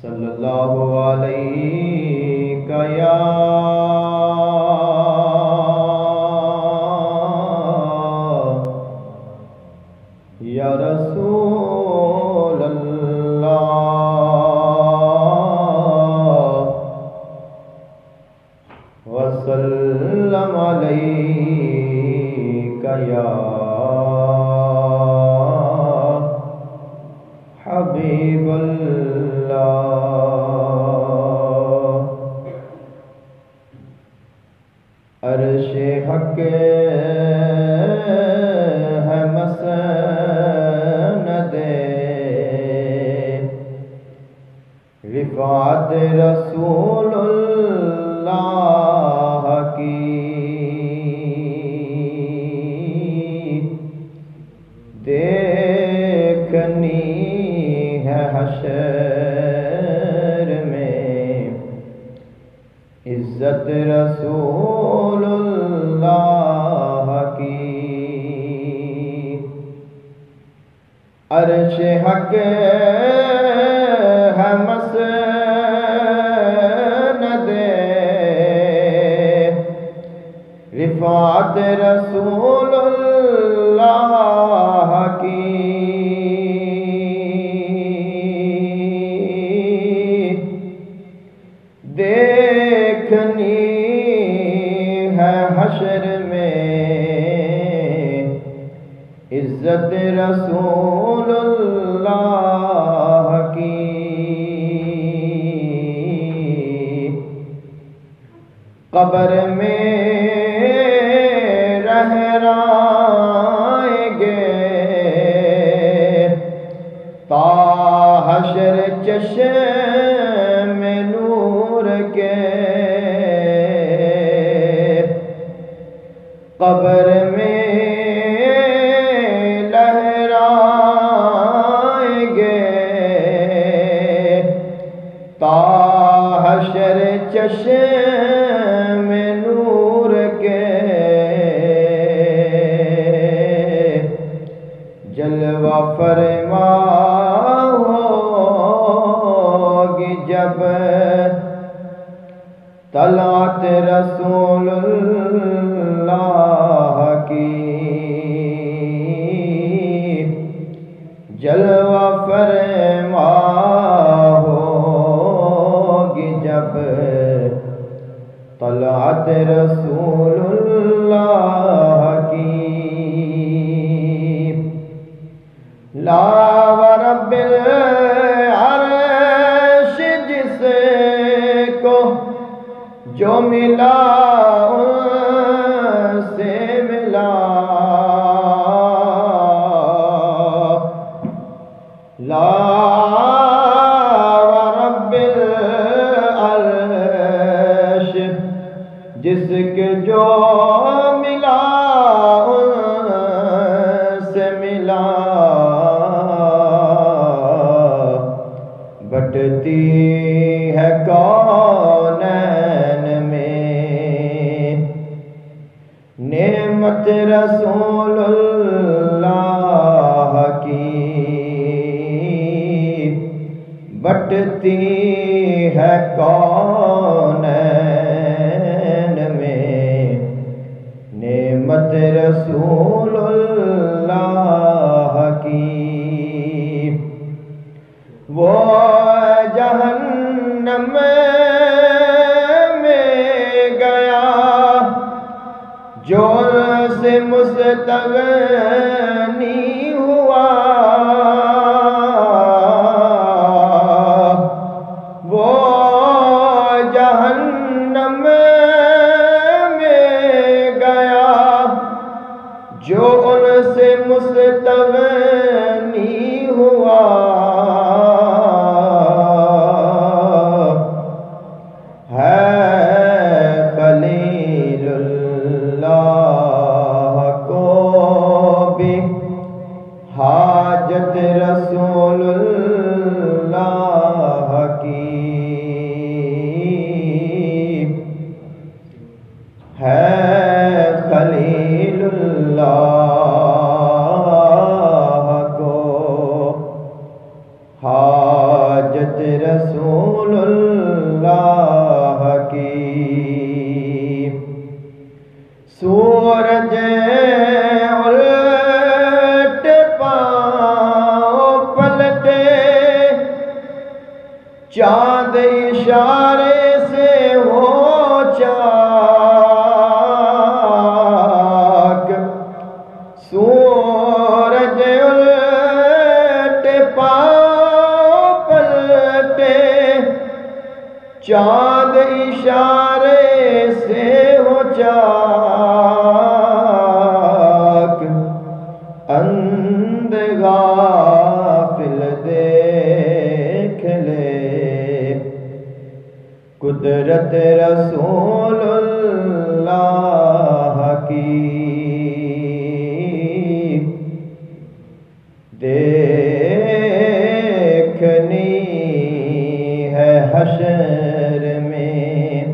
صلی اللہ علیہ یا رسول اللہ وسلم علیک یا حبیب اللہ۔ عرش حق ہے مسند رفعت رسول اللہ کی، دیکھنی ہے حشر میں عزت رسول اللہ کی۔ عرش حق ہے مسند رفعت رسول اللہ کی، دیکھنی ہے حشر میں عزت رسول اللہ کی۔ قبر میں رہائیں گے تا حشر چشم نور کے، قبر میں لہرائیں گے تا حشر چشم نور کے، جلوہ فرما ہوگی جب طلعت رسول اللہ کی، جلوہ فرما ہوگی جب طلعت رسول اللہ کی۔ لا ورب العرش جس کو جو ملا ان سے ملا، لا ورب العرش جس کے جو ملا ان سے ملا، بٹتی ہے کونین میں نعمت رسول اللہ کی، بٹتی ہے کونین میں نعمت رسول اللہ کی۔ وہ جہنم میں گیا جو سے مستغنی ہوا، وہ جہنم میں گیا جو ان سے مستغنی ہوا، خلیل اللہ کو بھی حاجت عادت رسول اللہ کی سورج الٹ پاؤں پلٹے چاند اشارے سے ہو چاک سورج الٹ پاؤں پلٹے چاند اشارے سے ہو چاک اندھ غافل دیکھ لے قدرت رسول اللہ کی دیکھنی ہے حشر میں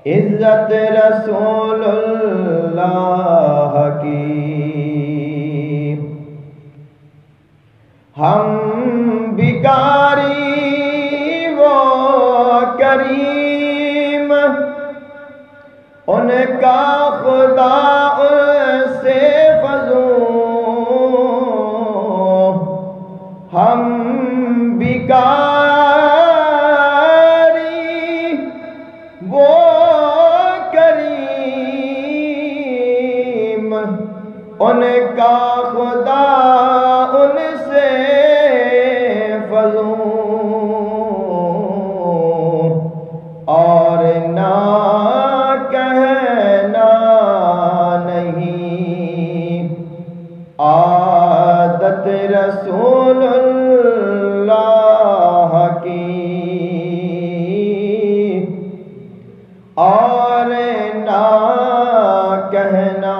عزت رسول اللہ کی ہم بھکاری وہ کریم ان کا خدا ان سے فزوں ہم بھکاری وہ کریم ان کا خدا ان سے فزوں اور نہ کہنا نہیں عادت رسول اللہ کی اور نہ کہنا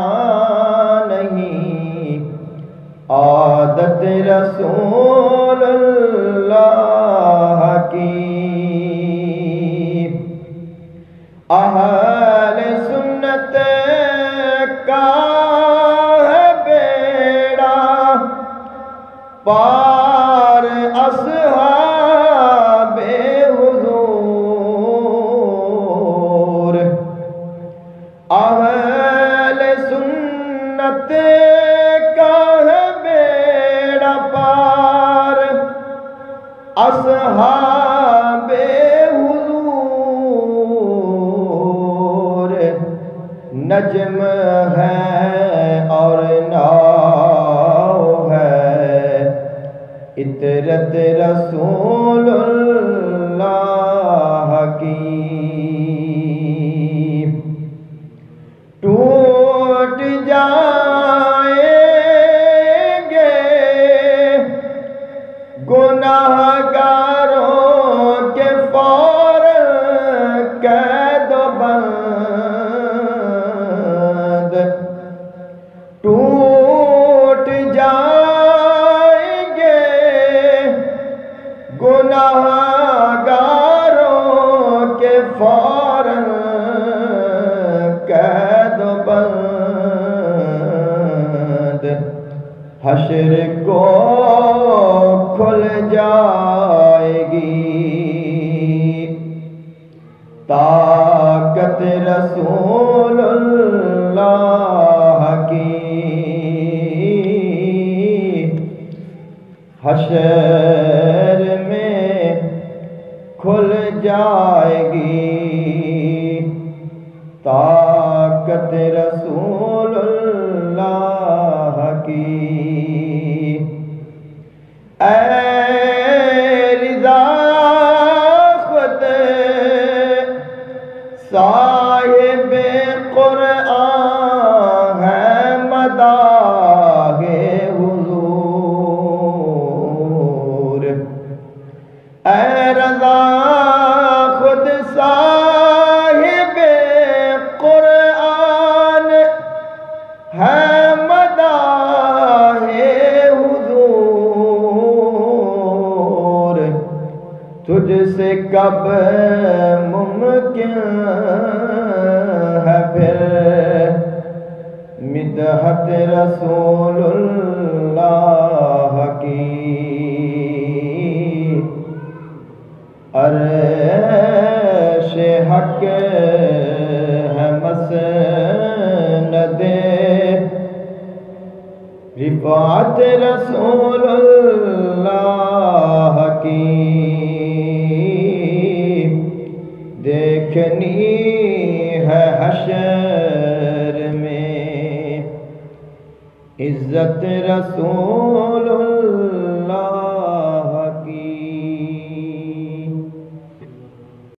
نہیں عادت رسول اللہ کی اہل سنت کا ہے بیڑا پار اصحاب حضور اہل سنت کا ہے بیڑا پار اصحاب نجم ہے اور ناؤ ہے عطرت رسول اللہ کی ٹوٹ جائیں گے گناہگاروں کے فوراً قید و بند ٹوٹ جائیں گے گناہگاروں کے فوراً قید و بند حشر کو کھل جائے گی طاقت رسول اللہ کی حشر میں کھل جائے گی طاقت رسول اللہ کی اے رضا خود صاحب قرآن ہے مداح حضور اے رضا خود صاحب قرآن ہے مداح حضور تجھ سے کب ممکن ہے پھر مدحت رسول اللہ کی عرش حق ہے مسند رفعت رسول اللہ کی دیکھنی ہے حشر میں عزت رسول اللہ